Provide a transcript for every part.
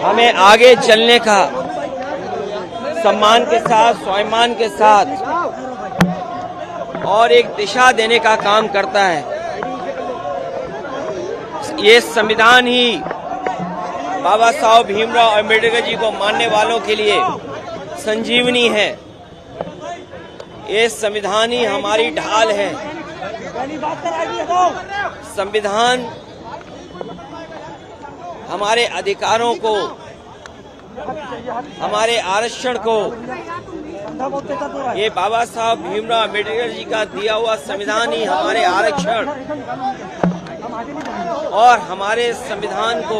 हमें आगे चलने का सम्मान के साथ, स्वाभिमान के साथ और एक दिशा देने का काम करता है। ये संविधान ही बाबा साहब भीमराव अंबेडकर जी को मानने वालों के लिए संजीवनी है। ये संविधान ही हमारी ढाल है। संविधान हमारे अधिकारों को, हमारे आरक्षण को, ये बाबा साहब भीमराव अंबेडकर जी का दिया हुआ संविधान ही हमारे आरक्षण और हमारे संविधान को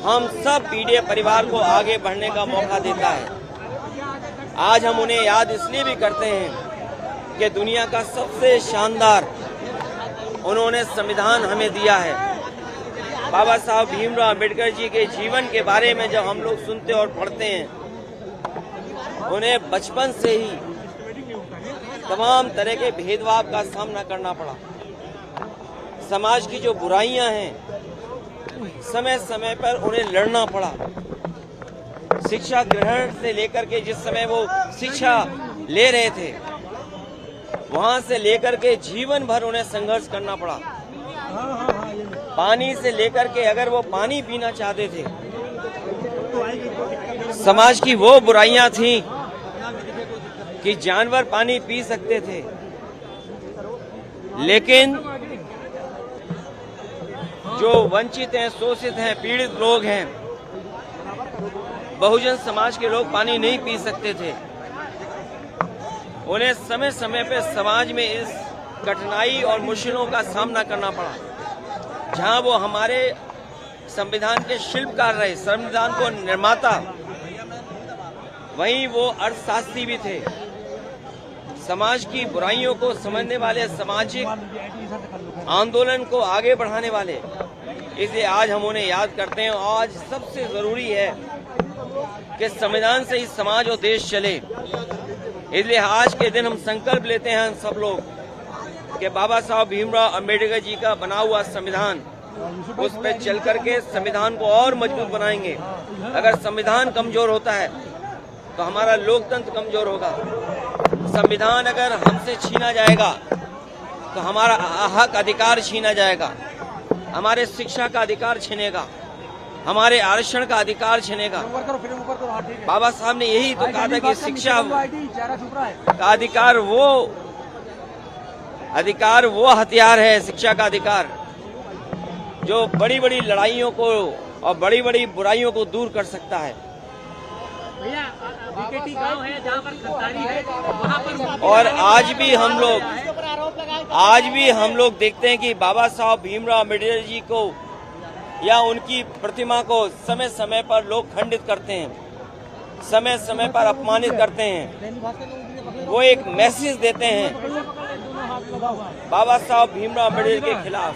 हम सब पीढ़ी परिवार को आगे बढ़ने का मौका देता है। आज हम उन्हें याद इसलिए भी करते हैं कि दुनिया का सबसे शानदार उन्होंने संविधान हमें दिया है। बाबा साहब भीमराव अंबेडकर जी के जीवन के बारे में जब हम लोग सुनते और पढ़ते हैं, उन्हें बचपन से ही तमाम तरह के भेदभाव का सामना करना पड़ा। समाज की जो बुराइयां हैं, समय समय पर उन्हें लड़ना पड़ा। शिक्षा ग्रहण से लेकर के जिस समय वो शिक्षा ले रहे थे, वहां से लेकर के जीवन भर उन्हें संघर्ष करना पड़ा। पानी से लेकर के अगर वो पानी पीना चाहते थे, समाज की वो बुराइयां थी कि जानवर पानी पी सकते थे, लेकिन जो वंचित हैं, शोषित हैं, पीड़ित लोग हैं, बहुजन समाज के लोग पानी नहीं पी सकते थे। उन्हें समय समय पे समाज में इस कठिनाई और मुश्किलों का सामना करना पड़ा। जहां वो हमारे संविधान के शिल्पकार रहे, संविधान को निर्माता, वहीं वो अर्थशास्त्री भी थे, समाज की बुराइयों को समझने वाले, सामाजिक आंदोलन को आगे बढ़ाने वाले। इसलिए आज हम उन्हें याद करते हैं। आज सबसे जरूरी है कि संविधान से ही समाज और देश चले। इसलिए आज के दिन हम संकल्प लेते हैं सब लोग कि बाबा साहब भीमराव अंबेडकर जी का बना हुआ संविधान, उस पर चल करके संविधान को और मजबूत बनाएंगे। अगर संविधान कमजोर होता है तो हमारा लोकतंत्र कमजोर होगा। संविधान अगर हमसे छीना जाएगा तो हमारा हक अधिकार छीना जाएगा, हमारे शिक्षा का अधिकार छीनेगा, हमारे आरक्षण का अधिकार छीनेगा। बाबा साहब ने यही तो कहा था कि शिक्षा का अधिकार वो हथियार है, शिक्षा का अधिकार, जो बड़ी बड़ी लड़ाइयों को और बड़ी बड़ी बुराइयों को दूर कर सकता है। बीकेटी गांव है जहां पर खंडारी है, वहां पर और आज भी हम लोग देखते हैं कि बाबा साहब भीमराव अंबेडकर जी को या उनकी प्रतिमा को समय समय पर लोग खंडित करते हैं, समय समय पर अपमानित करते हैं। वो एक मैसेज देते हैं बाबा साहब भीमराव अंबेडकर के खिलाफ।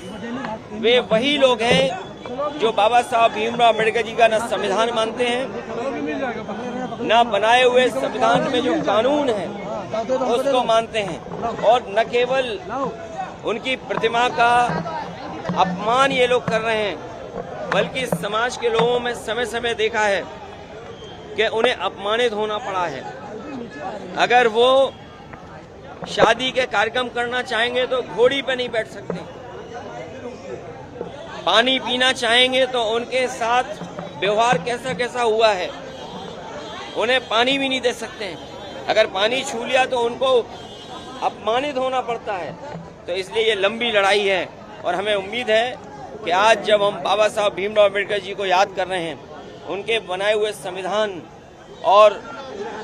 वे वही लोग हैं जो बाबा साहब भीमराव अंबेडकर जी का न संविधान मानते हैं, न बनाए हुए संविधान में जो कानून है उसको मानते हैं, और न केवल उनकी प्रतिमा का अपमान ये लोग कर रहे हैं, बल्कि समाज के लोगों में समय समय देखा है कि उन्हें अपमानित होना पड़ा है। अगर वो शादी के कार्यक्रम करना चाहेंगे तो घोड़ी पे नहीं बैठ सकते, पानी पीना चाहेंगे तो उनके साथ व्यवहार कैसा कैसा हुआ है, उन्हें पानी भी नहीं दे सकते हैं। अगर पानी छू लिया तो उनको अपमानित होना पड़ता है। तो इसलिए ये लंबी लड़ाई है, और हमें उम्मीद है कि आज जब हम बाबा साहब भीमराव अंबेडकर जी को याद कर रहे हैं, उनके बनाए हुए संविधान और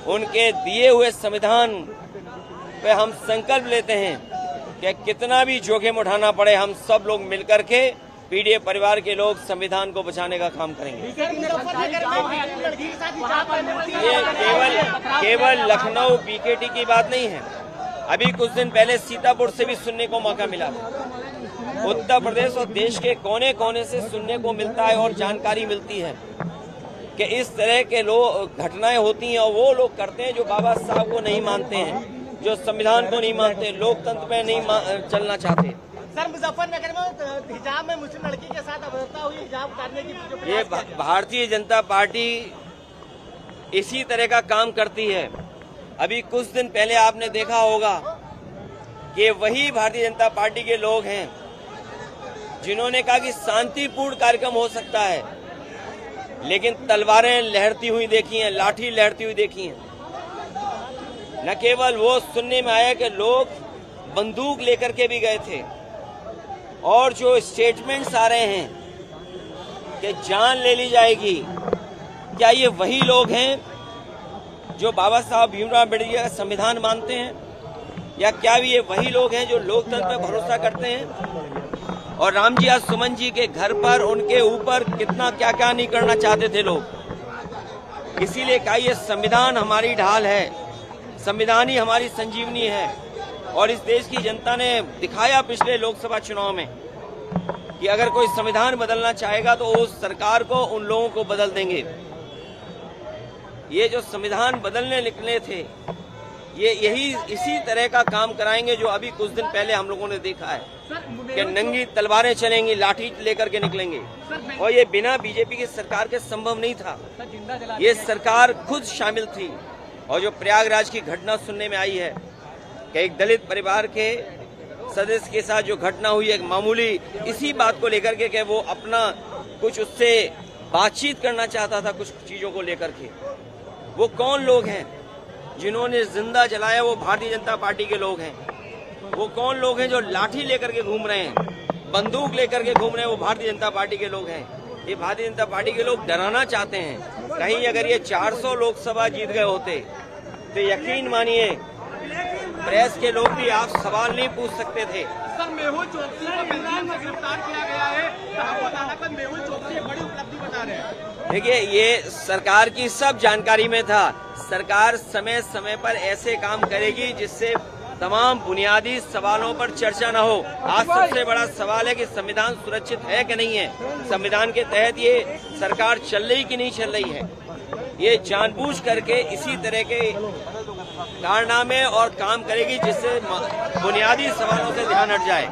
उनके दिए हुए संविधान पे हम संकल्प लेते हैं कि कितना भी जोखिम उठाना पड़े, हम सब लोग मिलकर के पीढ़ी परिवार के लोग संविधान को बचाने का काम करेंगे। ये केवल लखनऊ बीकेटी की बात नहीं है। अभी कुछ दिन पहले सीतापुर से भी सुनने को मौका मिला था। उत्तर प्रदेश और देश के कोने कोने से सुनने को मिलता है और जानकारी मिलती है कि इस तरह के लोग घटनाएं होती हैं, और वो लोग करते हैं जो बाबा साहब को नहीं मानते हैं, जो संविधान को नहीं मानते, लोकतंत्र में नहीं चलना चाहते। सर मुजफ्फरनगर में हिजाब में मुस्लिम लड़की के साथ अभद्रता हुई, हिजाब उतारने की जो ये प्रयास किया गया। भारतीय जनता पार्टी इसी तरह का काम करती है। अभी कुछ दिन पहले आपने देखा होगा कि वही भारतीय जनता पार्टी के लोग हैं जिन्होंने कहा कि शांतिपूर्ण कार्यक्रम हो सकता है, लेकिन तलवारें लहरती हुई देखी हैं, लाठी लहरती हुई देखी हैं। न केवल वो सुनने में आया कि लोग बंदूक लेकर के भी गए थे, और जो स्टेटमेंट्स आ रहे हैं कि जान ले ली जाएगी, क्या ये वही लोग हैं जो बाबा साहब भीमराव अम्बेडकर का संविधान मानते हैं, या क्या ये वही लोग हैं जो लोकतंत्र पर भरोसा करते हैं? और रामजी आज सुमन जी के घर पर उनके ऊपर कितना क्या क्या नहीं करना चाहते थे लोग। इसीलिए कहा ये संविधान हमारी ढाल है, संविधान ही हमारी संजीवनी है। और इस देश की जनता ने दिखाया पिछले लोकसभा चुनाव में कि अगर कोई संविधान बदलना चाहेगा तो उस सरकार को, उन लोगों को बदल देंगे। ये जो संविधान बदलने निकले थे, ये यही इसी तरह का काम कराएंगे जो अभी कुछ दिन पहले हम लोगों ने देखा है कि नंगी तलवारें चलेंगी, लाठी लेकर के निकलेंगे। और ये बिना बीजेपी की सरकार के संभव नहीं था। ये सरकार खुद शामिल थी। और जो प्रयागराज की घटना सुनने में आई है कि एक दलित परिवार के सदस्य के साथ जो घटना हुई, एक मामूली इसी बात को लेकर के वो अपना कुछ उससे बातचीत करना चाहता था, कुछ चीजों को लेकर के। वो कौन लोग हैं जिन्होंने जिंदा जलाया? वो भारतीय जनता पार्टी के लोग हैं। वो कौन लोग हैं जो लाठी लेकर के घूम रहे हैं, बंदूक लेकर के घूम रहे हैं? वो भारतीय जनता पार्टी के लोग हैं। ये भारतीय जनता पार्टी के लोग डराना चाहते हैं। कहीं अगर ये 400 लोकसभा जीत गए होते तो यकीन मानिए प्रेस के लोग भी आप सवाल नहीं पूछ सकते थे। सर मेहुल चोकसी को इमरान में गिरफ्तार किया गया है, मेहुल चोकसी एक बड़ी उपलब्धि बता रहे हैं। देखिए, ये सरकार की सब जानकारी में था। सरकार समय समय पर ऐसे काम करेगी जिससे तमाम बुनियादी सवालों पर चर्चा न हो। आज सबसे बड़ा सवाल है कि संविधान सुरक्षित है कि नहीं है, संविधान के तहत ये सरकार चल रही कि नहीं चल रही है। ये जानबूझ करके इसी तरह के कारनामे और काम करेगी जिससे बुनियादी सवालों से ध्यान हट जाए।